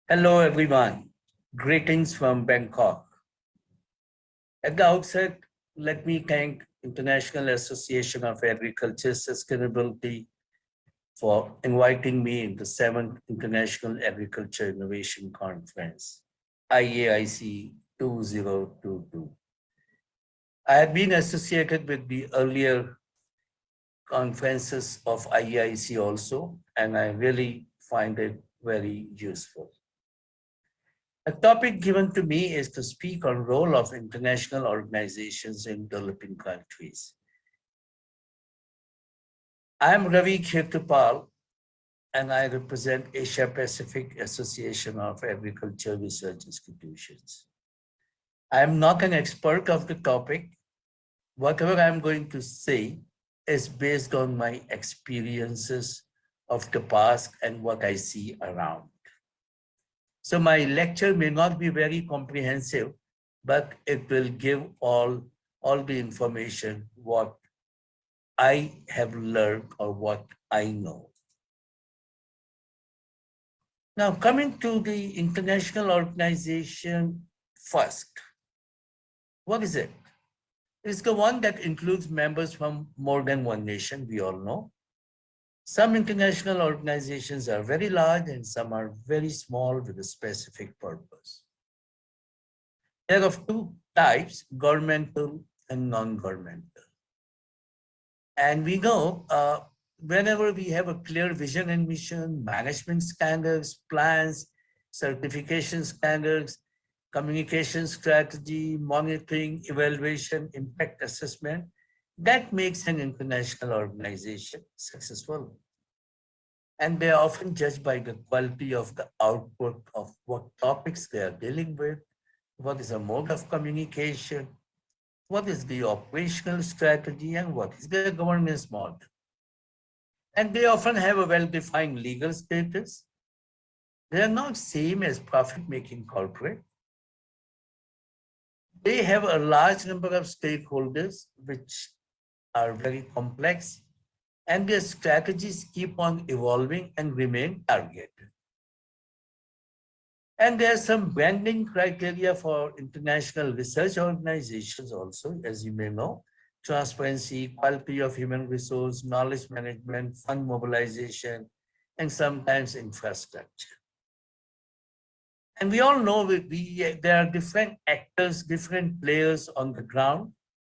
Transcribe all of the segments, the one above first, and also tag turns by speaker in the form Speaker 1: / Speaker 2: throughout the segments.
Speaker 1: Hello, everyone. Greetings from Bangkok. At the outset, let me thank International Association of Agriculture Sustainability for inviting me in the 7th International Agriculture Innovation Conference, IAIC 2022. I have been associated with the earlier conferences of IAIC also, and I really find it very useful. A topic given to me is to speak on role of international organizations in developing countries. I am Ravi Khetarpal, and I represent Asia Pacific Association of Agriculture Research Institutions. I am not an expert of the topic. Whatever I'm going to say is based on my experiences of the past and what I see around. So my lecture may not be very comprehensive, but it will give all the information what I have learned or what I know. Now, coming to the international organization first. What is it? It's the one that includes members from more than one nation, we all know. Some international organizations are very large and some are very small with a specific purpose. There are of two types, governmental and non-governmental. And we know whenever we have a clear vision and mission, management standards, plans, certification standards, communication strategy, monitoring, evaluation, impact assessment, that makes an international organization successful. And they are often judged by the quality of the output of what topics they are dealing with, what is the mode of communication, what is the operational strategy, and what is the governance model. And they often have a well-defined legal status. They are not same as profit-making corporate. They have a large number of stakeholders, which are very complex, and their strategies keep on evolving and remain targeted. And there are some branding criteria for international research organizations also, as you may know: transparency, quality of human resource, knowledge management, fund mobilization, and sometimes infrastructure. And we all know that there are different actors, different players on the ground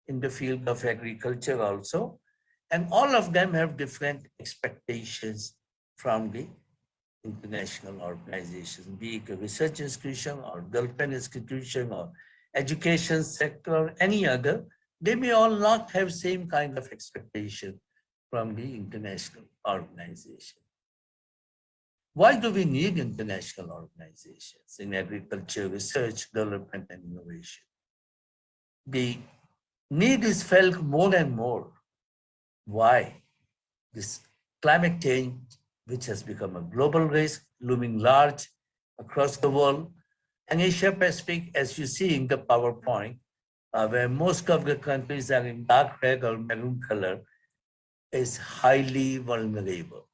Speaker 1: in the field of agriculture also. And all of them have different expectations from the international organizations, be it a research institution or development institution or education sector or any other. They may all not have same kind of expectation from the international organization. Why do we need international organizations in agriculture, research, development, and innovation? The need is felt more and more. Why? This climate change, which has become a global risk, looming large across the world, and Asia Pacific, as you see in the PowerPoint, where most of the countries are in dark red or maroon color, is highly vulnerable.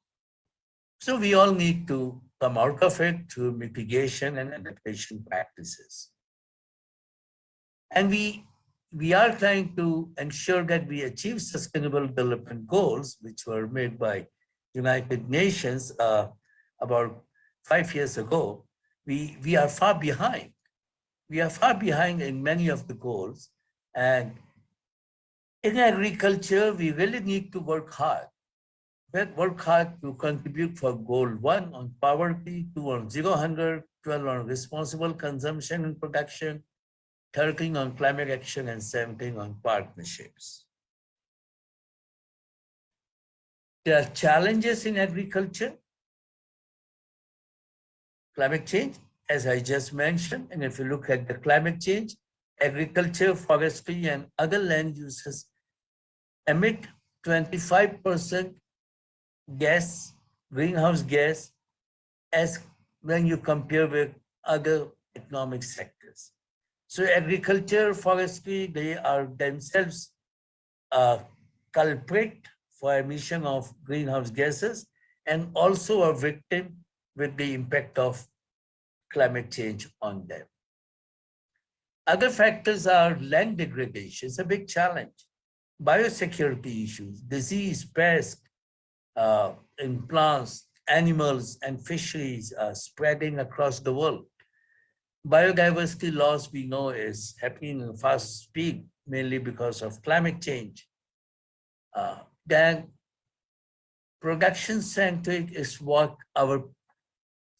Speaker 1: So we all need to come out of it through mitigation and adaptation practices. And we are trying to ensure that we achieve sustainable development goals, which were made by United Nations about 5 years ago. We are far behind. We are far behind in many of the goals. And in agriculture, we really need to work hard. Work hard to contribute for goal 1 on poverty, 2 on zero hunger, 12 on responsible consumption and production, 13 on climate action, and 17 on partnerships. There are challenges in agriculture. Climate change, as I just mentioned, and if you look at the climate change, agriculture, forestry, and other land uses emit 25% greenhouse gas, as when you compare with other economic sectors. So agriculture, forestry, they are themselves a culprit for emission of greenhouse gases and also a victim with the impact of climate change on them. Other factors are land degradation, it's a big challenge. Biosecurity issues, disease, pest in plants, animals, and fisheries are spreading across the world. Biodiversity loss, we know, is happening in fast speed, mainly because of climate change. Then production centric is what our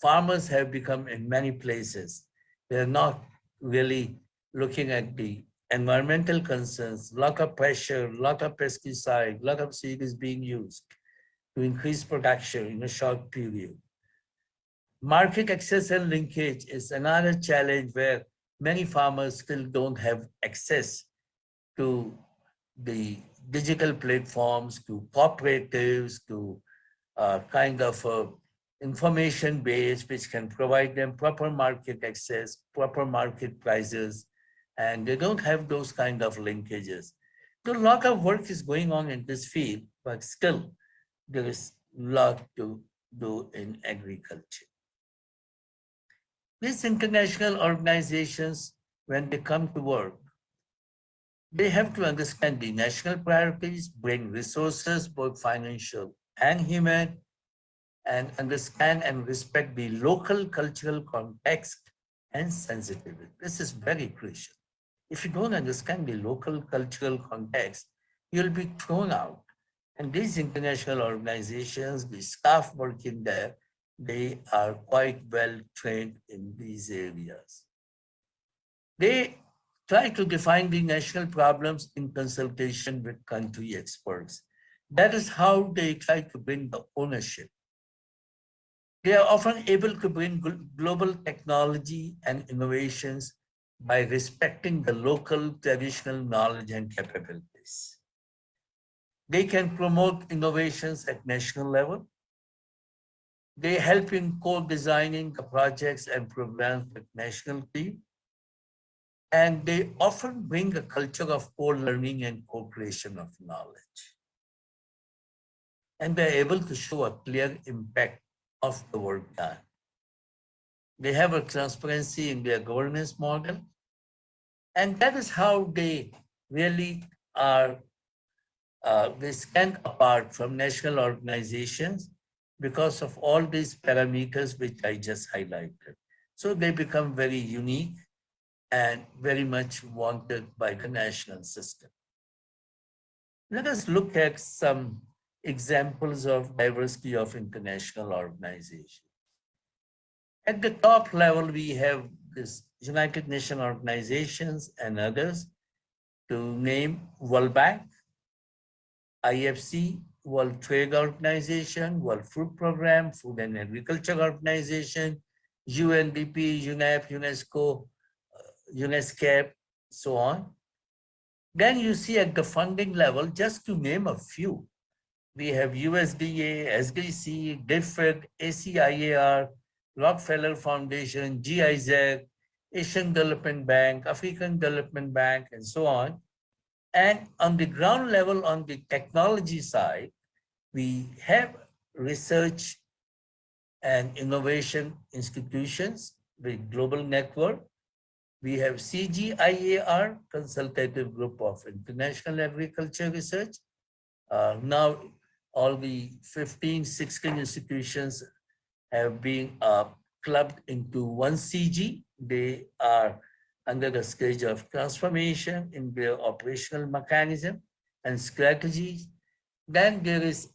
Speaker 1: farmers have become in many places. They're not really looking at the environmental concerns, lot of pressure, lot of pesticide, lot of seed is being used to increase production in a short period. Market access and linkage is another challenge where many farmers still don't have access to the digital platforms, to cooperatives, to kind of information base which can provide them proper market access, proper market prices, and they don't have those kind of linkages. So a lot of work is going on in this field, but still there is a lot to do in agriculture. These international organizations, when they come to work, they have to understand the national priorities, bring resources, both financial and human, and understand and respect the local cultural context and sensitivity. This is very crucial. If you don't understand the local cultural context, you'll be thrown out. And these international organizations, the staff working there, they are quite well trained in these areas. They try to define the national problems in consultation with country experts. That is how they try to bring the ownership. They are often able to bring global technology and innovations by respecting the local traditional knowledge and capabilities. They can promote innovations at national level. They help in co-designing the projects and programs with national team. And they often bring a culture of co-learning and co-creation of knowledge. And they're able to show a clear impact of the work done. They have a transparency in their governance model. And that is how they really are, they stand apart from national organizations because of all these parameters which I just highlighted. So they become very unique and very much wanted by the national system. Let us look at some examples of diversity of international organizations. At the top level, we have this United Nations organizations and others, to name World Bank, IFC, World Trade Organization, World Food Program, Food and Agriculture Organization, UNDP, UNEP, UNESCO, UNESCO, so on. Then you see at the funding level, just to name a few, we have USDA, SDC, DFID, ACIAR, Rockefeller Foundation, GIZ, Asian Development Bank, African Development Bank, and so on. And on the ground level, on the technology side, we have research and innovation institutions with global network. We have CGIAR, Consultative Group of International Agriculture Research. Now, all the 15, 16 institutions have been clubbed into one CG. They are under the stage of transformation in their operational mechanism and strategies. Then there is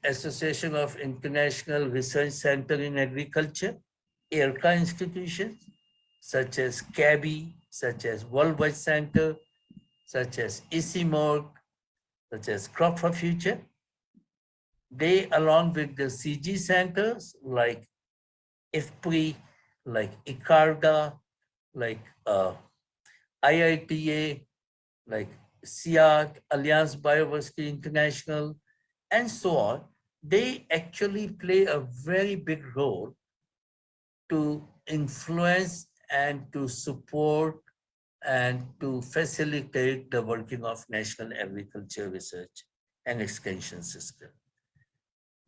Speaker 1: Association of International Research Center in Agriculture, IRCA institutions, such as CABI, such as Worldwide Center, such as ICIMORG, such as Crop for Future. They, along with the CG centers like IFPRI, like ICARDA, like IITA, like SIAC, Alliance Biodiversity International, and so on, they actually play a very big role to influence and to support and to facilitate the working of national agriculture research and extension system.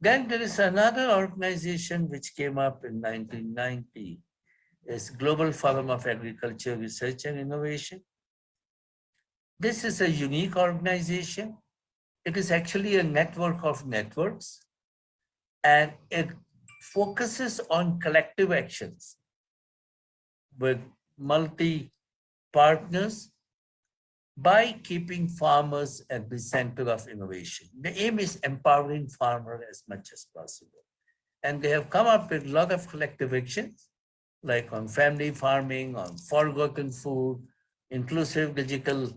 Speaker 1: Then there is another organization which came up in 1990, is Global Forum of Agriculture Research and Innovation. This is a unique organization. It is actually a network of networks, and it focuses on collective actions with multi-partners by keeping farmers at the center of innovation. The aim is empowering farmers as much as possible. And they have come up with a lot of collective actions, like on family farming, on forgotten food, inclusive digital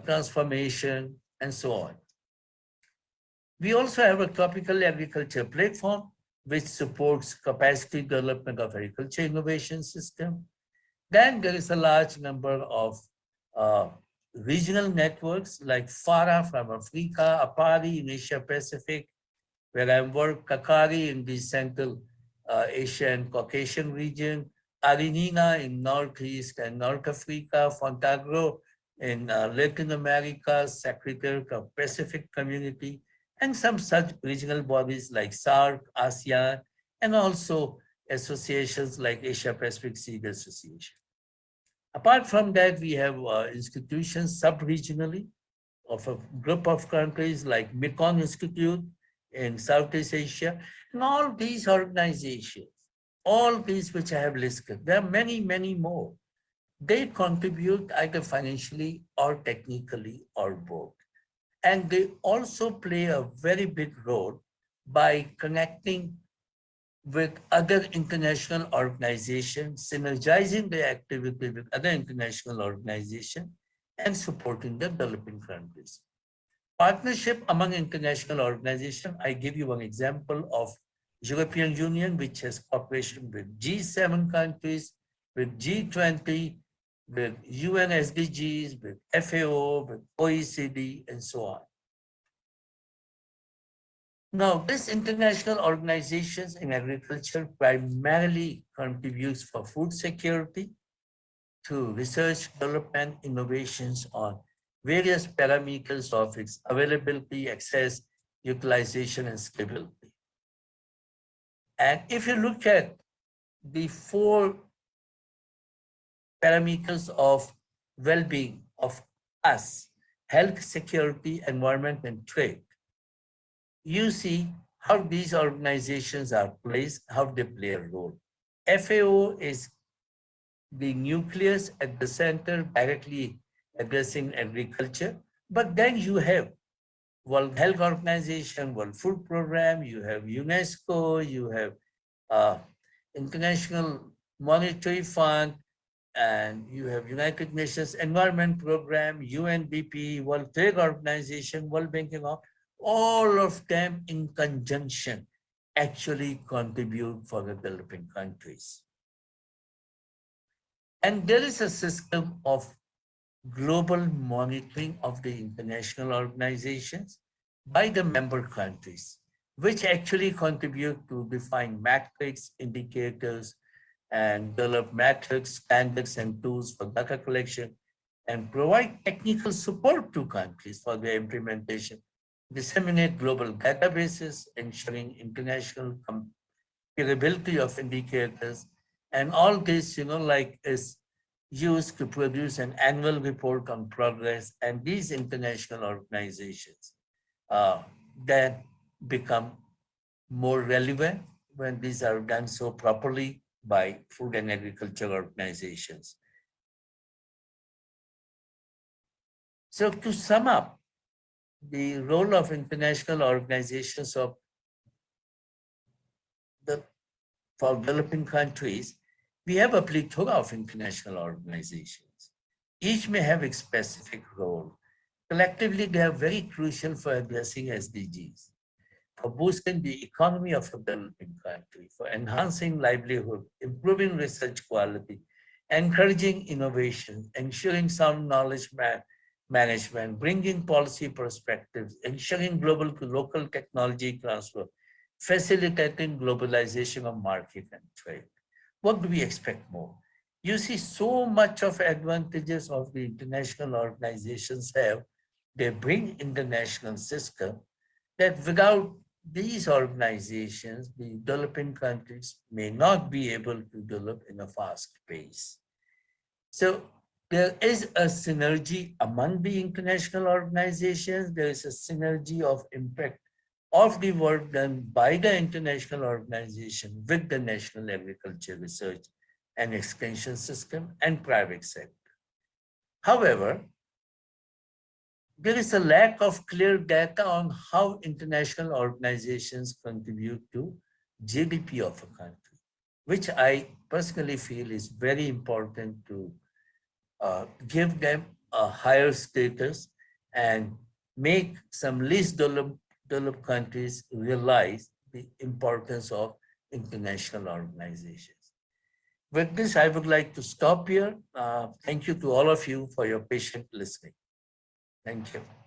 Speaker 1: transformation, and so on. We also have a tropical agriculture platform, which supports capacity development of agriculture innovation system. Then there is a large number of regional networks like FARA from Africa, APAARI in Asia Pacific, where I work, Kakari in the Central Asia and Caucasian region, Arinina in Northeast and North Africa, Fontagro in Latin America, Secretary of Pacific Community, and some such regional bodies like SAARC, ASEAN, and also associations like Asia Pacific Seed Association. Apart from that, we have institutions sub-regionally of a group of countries like Mekong Institute in Southeast Asia, and all these organizations, all these which I have listed, there are many, many more. They contribute either financially or technically or both. And they also play a very big role by connecting with other international organizations, synergizing their activity with other international organizations, and supporting the developing countries. Partnership among international organizations, I give you one example of European Union, which has cooperation with G7 countries, with G20, with UN SDGs, with FAO, with OECD, and so on. Now, this international organizations in agriculture primarily contributes for food security to research, development, innovations on various parameters of its availability, access, utilization, and scalability. And if you look at the 4 parameters of well-being of us, health, security, environment, and trade, you see how these organizations are placed, how they play a role. FAO is the nucleus at the center, directly addressing agriculture. But then you have World Health Organization, World Food Program, you have UNESCO, you have International Monetary Fund, and you have United Nations Environment Program, UNDP, World Trade Organization, World Banking, all of them in conjunction actually contribute for the developing countries. And there is a system of global monitoring of the international organizations by the member countries, which actually contribute to define metrics, indicators, and develop methods, standards, and tools for data collection, and provide technical support to countries for their implementation, disseminate global databases, ensuring international comparability of indicators, and all this, is used to produce an annual report on progress, and these international organizations then become more relevant when these are done so properly by food and agriculture organizations. So to sum up, the role of international organizations for developing countries, we have a plethora of international organizations. Each may have a specific role. Collectively, they are very crucial for addressing SDGs, for boosting the economy of a developing country, for enhancing livelihood, improving research quality, encouraging innovation, ensuring sound knowledge management, bringing policy perspectives, ensuring global to local technology transfer, facilitating globalization of market and trade. What do we expect more? You see, so much of advantages of the international organizations have, they bring international system that without these organizations, the developing countries, may not be able to develop in a fast pace. So there is a synergy among the international organizations. There is a synergy of impact of the work done by the international organization with the national agriculture research and extension system and private sector. However, there is a lack of clear data on how international organizations contribute to GDP of a country, which I personally feel is very important to give them a higher status and make some least developed countries realize the importance of international organizations. With this, I would like to stop here. Thank you to all of you for your patient listening. Thank you.